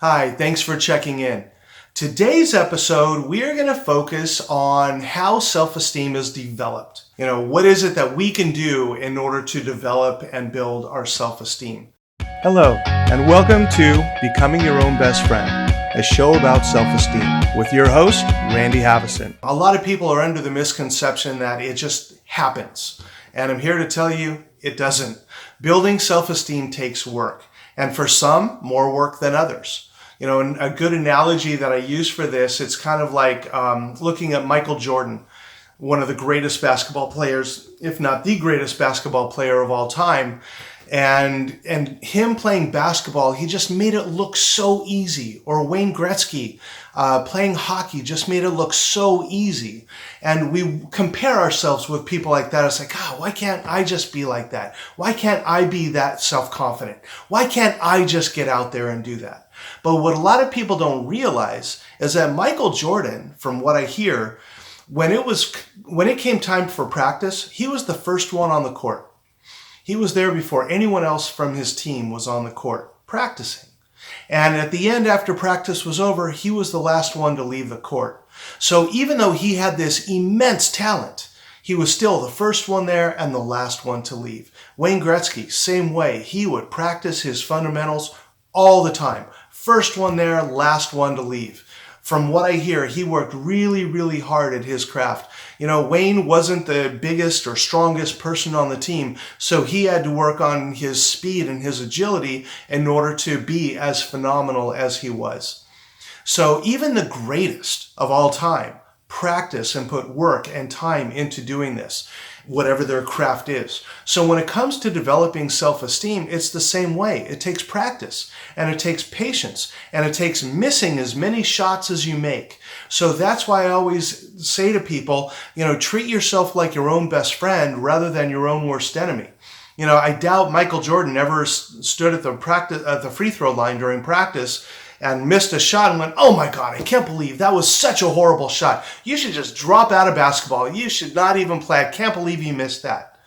Hi, thanks for checking in. Today's episode, we are going to focus on how self-esteem is developed. What is it that we can do in order to develop and build our self-esteem? Hello, and welcome to Becoming Your Own Best Friend, a show about self-esteem with your host, Randy Haveson. A lot of people are under the misconception that it just happens. And I'm here to tell you, it doesn't. Building self-esteem takes work. And for some, more work than others. And a good analogy that I use for this, it's kind of like looking at Michael Jordan, one of the greatest basketball players, if not the greatest basketball player of all time. And him playing basketball, he just made it look so easy. Or Wayne Gretzky playing hockey just made it look so easy. And we compare ourselves with people like that. It's like, why can't I just be like that? Why can't I be that self-confident? Why can't I just get out there and do that? But what a lot of people don't realize is that Michael Jordan, from what I hear, when it came time for practice, he was the first one on the court. He was there before anyone else from his team was on the court practicing. And at the end, after practice was over, he was the last one to leave the court. So even though he had this immense talent, he was still the first one there and the last one to leave. Wayne Gretzky, same way. He would practice his fundamentals all the time. First one there, last one to leave. From what I hear, he worked really, really hard at his craft. Wayne wasn't the biggest or strongest person on the team, so he had to work on his speed and his agility in order to be as phenomenal as he was. So even the greatest of all time practice and put work and time into doing this, whatever their craft is. So when it comes to developing self-esteem, it's the same way. It takes practice, and it takes patience, and it takes missing as many shots as you make. So that's why I always say to people, treat yourself like your own best friend rather than your own worst enemy. I doubt Michael Jordan ever stood at the free throw line during practice and missed a shot and went, "Oh my God, I can't believe that was such a horrible shot. You should just drop out of basketball. You should not even play. I can't believe you missed that."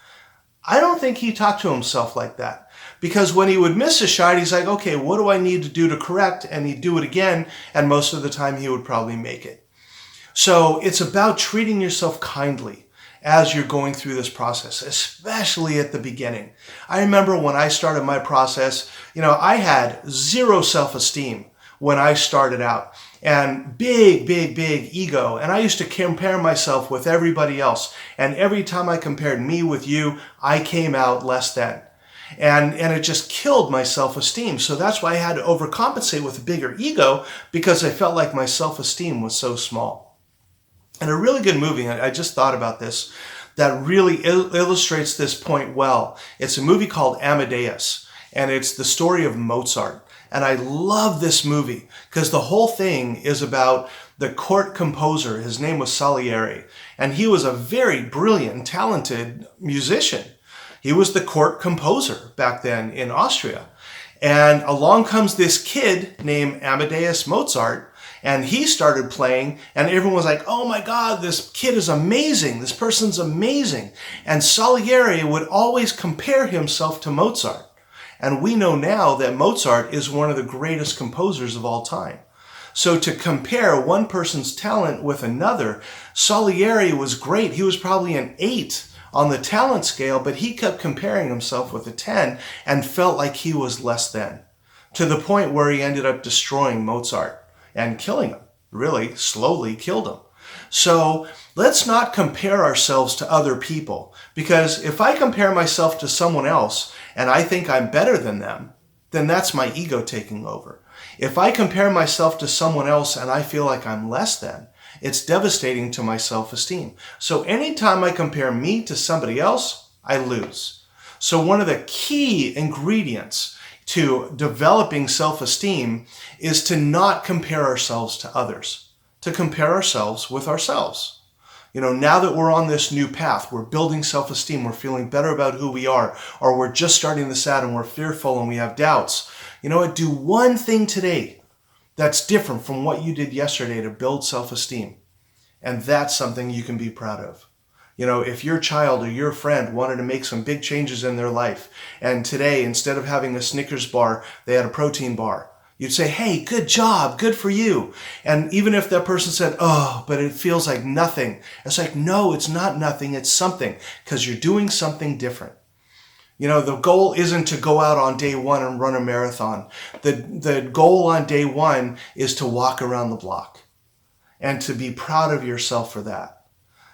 I don't think he talked to himself like that. Because when he would miss a shot, he's like, okay, what do I need to do to correct? And he'd do it again, and most of the time he would probably make it. So it's about treating yourself kindly as you're going through this process, especially at the beginning. I remember when I started my process, I had zero self-esteem when I started out, and big ego. And I used to compare myself with everybody else. And every time I compared me with you, I came out less than. And it just killed my self-esteem. So that's why I had to overcompensate with a bigger ego, because I felt like my self-esteem was so small. And a really good movie, I just thought about this, that really illustrates this point well. It's a movie called Amadeus, and it's the story of Mozart. And I love this movie because the whole thing is about the court composer. His name was Salieri, and he was a very brilliant and talented musician. He was the court composer back then in Austria. And along comes this kid named Amadeus Mozart, and he started playing, and everyone was like, "Oh my God, this kid is amazing. This person's amazing." And Salieri would always compare himself to Mozart. And we know now that Mozart is one of the greatest composers of all time. So to compare one person's talent with another, Salieri was great. He was probably an 8 on the talent scale, but he kept comparing himself with a 10 and felt like he was less than, to the point where he ended up destroying Mozart and killing him, really slowly killed him. So let's not compare ourselves to other people, because if I compare myself to someone else and I think I'm better than them, then that's my ego taking over. If I compare myself to someone else and I feel like I'm less than, it's devastating to my self-esteem. So anytime I compare me to somebody else, I lose. So one of the key ingredients to developing self-esteem is to not compare ourselves to others, to compare ourselves with ourselves. Now that we're on this new path, we're building self-esteem, we're feeling better about who we are, or we're just starting this out and we're fearful and we have doubts. Do one thing today that's different from what you did yesterday to build self-esteem. And that's something you can be proud of. If your child or your friend wanted to make some big changes in their life, and today, instead of having a Snickers bar, they had a protein bar, You'd say, hey, good job, good for you. And even if that person said, oh, but it feels like nothing, it's like, no, it's not nothing, it's something, because you're doing something different. The goal isn't to go out on day one and run a marathon. The goal on day one is to walk around the block and to be proud of yourself for that.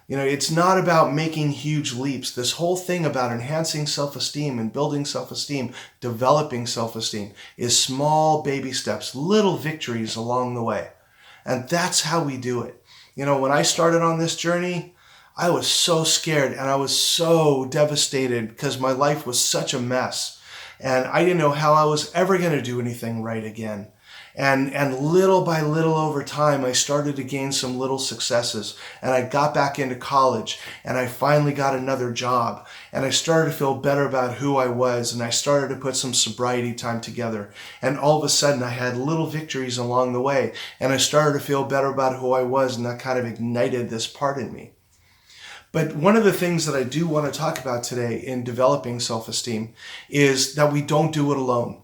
It's not about making huge leaps. This whole thing about enhancing self-esteem and building self-esteem, developing self-esteem, is small baby steps, little victories along the way. And that's how we do it. When I started on this journey, I was so scared and I was so devastated because my life was such a mess. And I didn't know how I was ever going to do anything right again. And little by little over time, I started to gain some little successes. And I got back into college and I finally got another job. And I started to feel better about who I was. And I started to put some sobriety time together. And all of a sudden, I had little victories along the way. And I started to feel better about who I was. And that kind of ignited this part in me. But one of the things that I do want to talk about today in developing self-esteem is that we don't do it alone.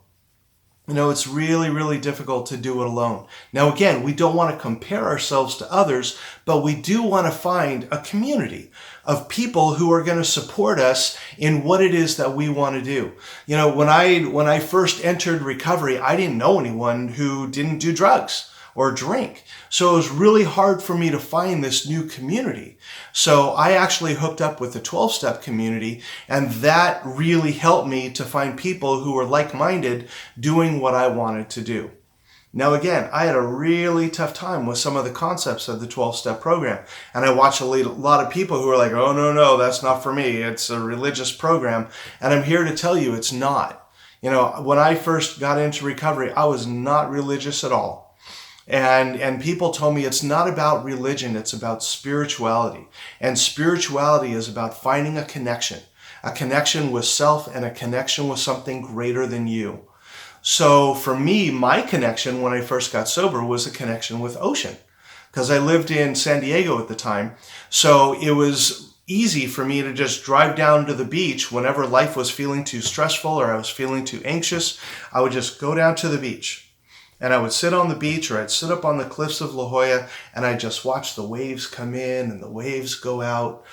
It's really, really difficult to do it alone. Now, again, we don't want to compare ourselves to others, but we do want to find a community of people who are going to support us in what it is that we want to do. When I first entered recovery, I didn't know anyone who didn't do drugs or drink. So it was really hard for me to find this new community. So I actually hooked up with the 12-step community, and that really helped me to find people who were like-minded doing what I wanted to do. Now again, I had a really tough time with some of the concepts of the 12-step program. And I watched a lot of people who are like, oh, no, that's not for me. It's a religious program. And I'm here to tell you it's not. When I first got into recovery, I was not religious at all. And people told me it's not about religion, it's about spirituality. And spirituality is about finding a connection with self and a connection with something greater than you. So for me, my connection when I first got sober was a connection with ocean, because I lived in San Diego at the time. So it was easy for me to just drive down to the beach whenever life was feeling too stressful or I was feeling too anxious. I would just go down to the beach. And I would sit on the beach or I'd sit up on the cliffs of La Jolla and I'd just watch the waves come in and the waves go out.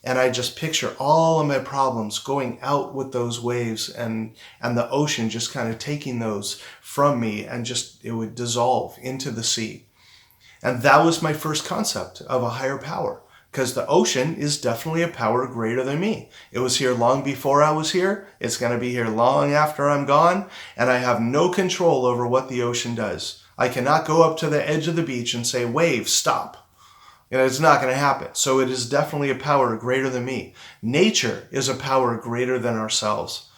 And I just picture all of my problems going out with those waves and the ocean just kind of taking those from me and just it would dissolve into the sea. And that was my first concept of a higher power. Because the ocean is definitely a power greater than me. It was here long before I was here. It's going to be here long after I'm gone. And I have no control over what the ocean does. I cannot go up to the edge of the beach and say, wave, stop. It's not going to happen. So it is definitely a power greater than me. Nature is a power greater than ourselves.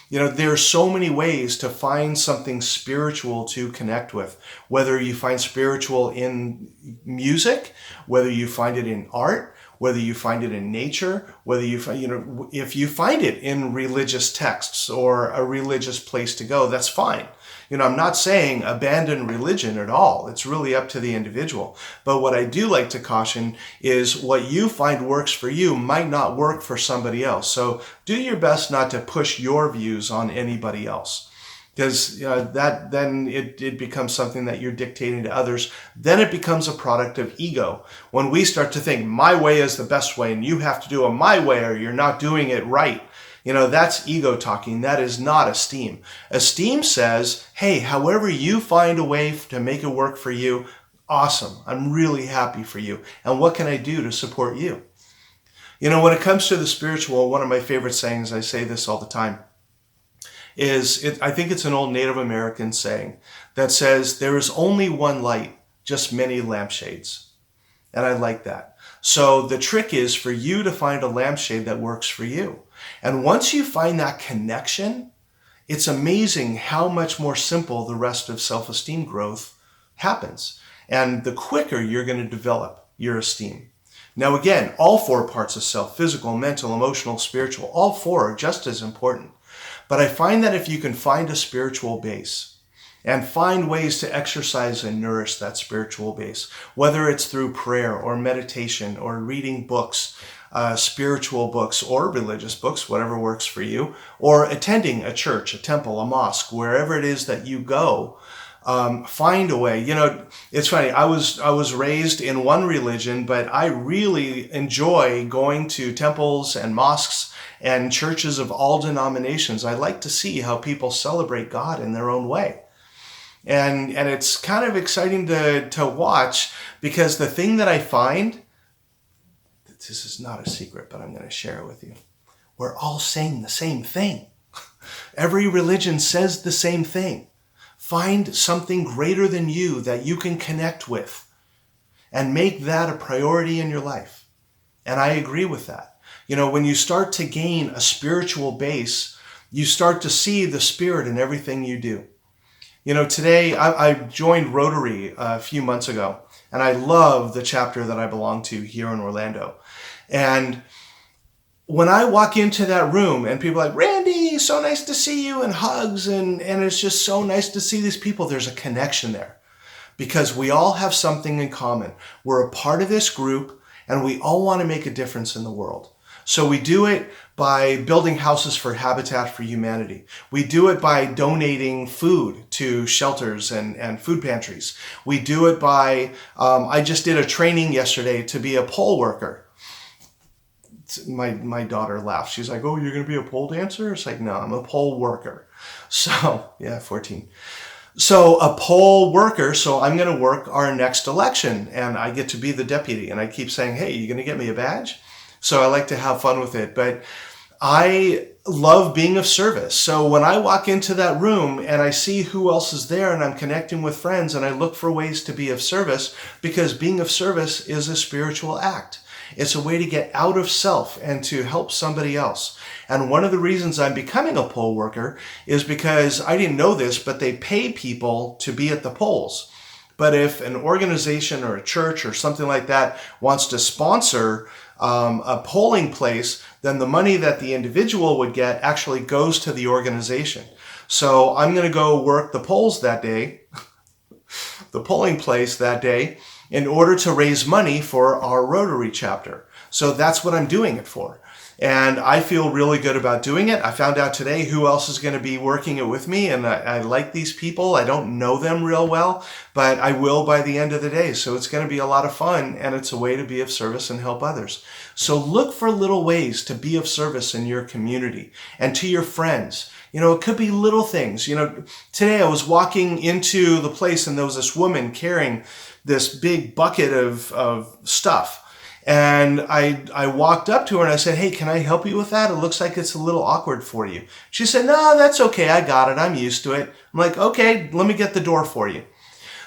There are so many ways to find something spiritual to connect with. Whether you find spiritual in music, whether you find it in art, whether you find it in nature, whether you find, if you find it in religious texts or a religious place to go, that's fine. I'm not saying abandon religion at all. It's really up to the individual. But what I do like to caution is what you find works for you might not work for somebody else. So do your best not to push your views on anybody else. Because then it becomes something that you're dictating to others. Then it becomes a product of ego. When we start to think my way is the best way and you have to do it my way or you're not doing it right. That's ego talking. That is not esteem. Esteem says, hey, however you find a way to make it work for you, awesome. I'm really happy for you. And what can I do to support you? When it comes to the spiritual, one of my favorite sayings, I say this all the time, I think it's an old Native American saying that says, there is only one light, just many lampshades. And I like that. So the trick is for you to find a lampshade that works for you. And once you find that connection, it's amazing how much more simple the rest of self-esteem growth happens. And the quicker you're going to develop your esteem. Now again, all four parts of self, physical, mental, emotional, spiritual, all four are just as important. But I find that if you can find a spiritual base and find ways to exercise and nourish that spiritual base, whether it's through prayer or meditation or reading books, spiritual books or religious books, whatever works for you, or attending a church, a temple, a mosque, wherever it is that you go, Find a way. It's funny. I was raised in one religion, but I really enjoy going to temples and mosques and churches of all denominations. I like to see how people celebrate God in their own way. And it's kind of exciting to watch, because the thing that I find, this is not a secret, but I'm going to share it with you. We're all saying the same thing. Every religion says the same thing. Find something greater than you that you can connect with and make that a priority in your life. And I agree with that. When you start to gain a spiritual base, you start to see the Spirit in everything you do. Today I joined Rotary a few months ago, and I love the chapter that I belong to here in Orlando. And when I walk into that room and people are like, Randy, so nice to see you, and hugs, and it's just so nice to see these people, there's a connection there because we all have something in common. We're a part of this group, and we all want to make a difference in the world. So we do it by building houses for Habitat for Humanity. We do it by donating food to shelters and food pantries. We do it by, I just did a training yesterday to be a pole worker. My daughter laughed. She's like, oh, you're going to be a pole dancer? It's like, no, I'm a pole worker. So, 14. So a poll worker, so I'm going to work our next election, and I get to be the deputy. And I keep saying, hey, you going to get me a badge? So I like to have fun with it. But I love being of service. So when I walk into that room and I see who else is there and I'm connecting with friends, and I look for ways to be of service, because being of service is a spiritual act. It's a way to get out of self and to help somebody else. And one of the reasons I'm becoming a poll worker is because I didn't know this, but they pay people to be at the polls. But if an organization or a church or something like that wants to sponsor a polling place, then the money that the individual would get actually goes to the organization. So I'm going to go work the polls that day, the polling place that day, in order to raise money for our Rotary chapter. So that's what I'm doing it for. And I feel really good about doing it. I found out today who else is going to be working it with me. And I like these people. I don't know them real well, but I will by the end of the day. So it's going to be a lot of fun. And it's a way to be of service and help others. So look for little ways to be of service in your community and to your friends. It could be little things. Today I was walking into the place and there was this woman carrying this big bucket of stuff. And I walked up to her and I said, hey, can I help you with that? It looks like it's a little awkward for you. She said, no, that's okay. I got it. I'm used to it. I'm like, okay, let me get the door for you.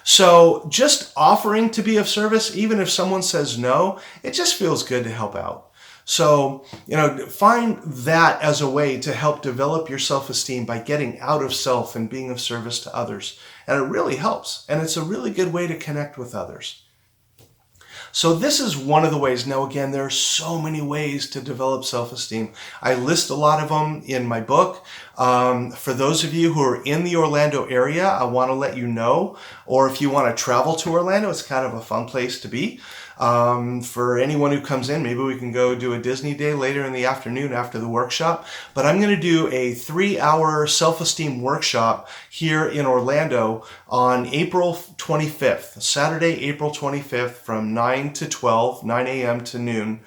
So just offering to be of service, even if someone says no, it just feels good to help out. So, find that as a way to help develop your self-esteem by getting out of self and being of service to others. And it really helps. And it's a really good way to connect with others. So this is one of the ways. Now, again, there are so many ways to develop self-esteem. I list a lot of them in my book. For those of you who are in the Orlando area, I want to let you know, or if you want to travel to Orlando, it's kind of a fun place to be. For anyone who comes in, maybe we can go do a Disney day later in the afternoon after the workshop. But I'm going to do a 3-hour self-esteem workshop here in Orlando on April 25th, Saturday, April 25th from 9 to 12, 9 a.m. to noon.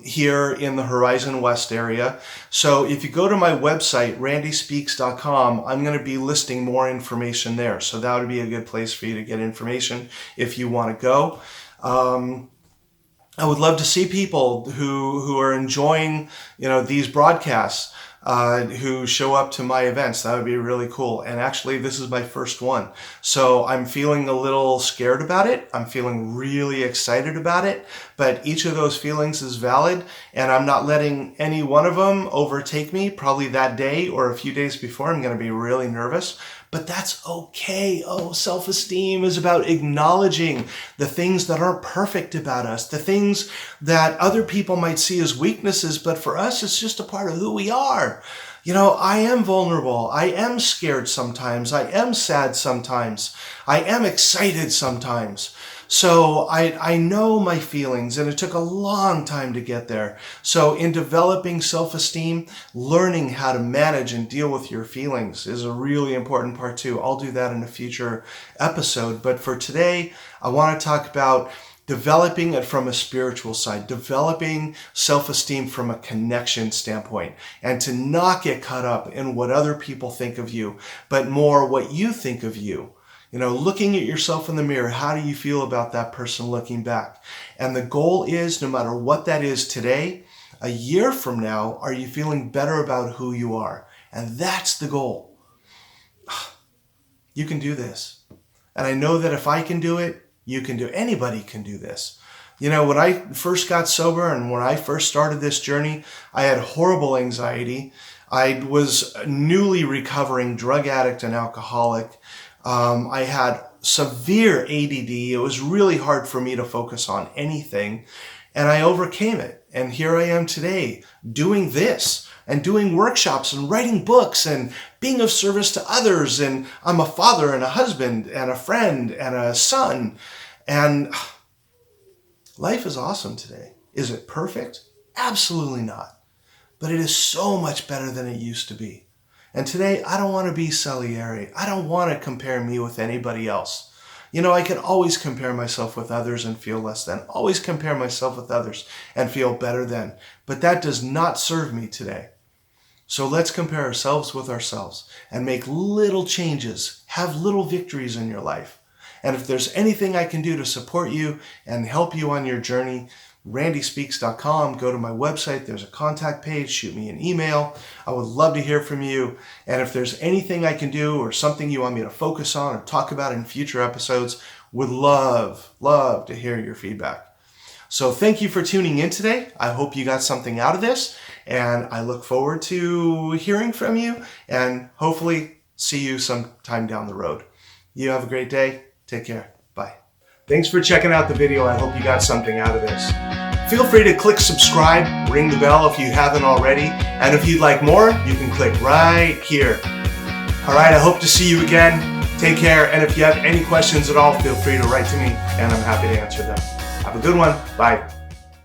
Here in the Horizon West area. So if you go to my website, randyspeaks.com, I'm going to be listing more information there. So that would be a good place for you to get information if you want to go. I would love to see people who are enjoying, these broadcasts, who show up to my events. That would be really cool. And actually, this is my first one. So I'm feeling a little scared about it. I'm feeling really excited about it. But each of those feelings is valid. And I'm not letting any one of them overtake me. Probably that day or a few days before, I'm going to be really nervous. But that's okay. Oh, self-esteem is about acknowledging the things that aren't perfect about us, the things that other people might see as weaknesses, but for us, it's just a part of who we are. I am vulnerable. I am scared sometimes. I am sad sometimes. I am excited sometimes. So I know my feelings, and it took a long time to get there. So in developing self-esteem, learning how to manage and deal with your feelings is a really important part too. I'll do that in a future episode. But for today, I want to talk about developing it from a spiritual side, developing self-esteem from a connection standpoint, and to not get caught up in what other people think of you, but more what you think of you. Looking at yourself in the mirror, how do you feel about that person looking back? And the goal is, no matter what that is today, a year from now, are you feeling better about who you are? And that's the goal. You can do this. And I know that if I can do it, you can do it. Anybody can do this. When I first got sober and when I first started this journey, I had horrible anxiety. I was a newly recovering drug addict and alcoholic. I had severe ADD. It was really hard for me to focus on anything, and I overcame it. And here I am today doing this and doing workshops and writing books and being of service to others. And I'm a father and a husband and a friend and a son. And life is awesome today. Is it perfect? Absolutely not. But it is so much better than it used to be. And today, I don't want to be Salieri. I don't want to compare me with anybody else. I can always compare myself with others and feel less than. Always compare myself with others and feel better than. But that does not serve me today. So let's compare ourselves with ourselves and make little changes. Have little victories in your life. And if there's anything I can do to support you and help you on your journey, randyspeaks.com, go to my website, there's a contact page, shoot me an email. I would love to hear from you. And if there's anything I can do or something you want me to focus on or talk about in future episodes, would love to hear your feedback. So thank you for tuning in today. I hope you got something out of this, and I look forward to hearing from you and hopefully see you sometime down the road. You have a great day. Take care. Bye. Thanks for checking out the video. I hope you got something out of this. Feel free to click subscribe, ring the bell if you haven't already, and if you'd like more, you can click right here. All right, I hope to see you again. Take care, and if you have any questions at all, feel free to write to me, and I'm happy to answer them. Have a good one. Bye.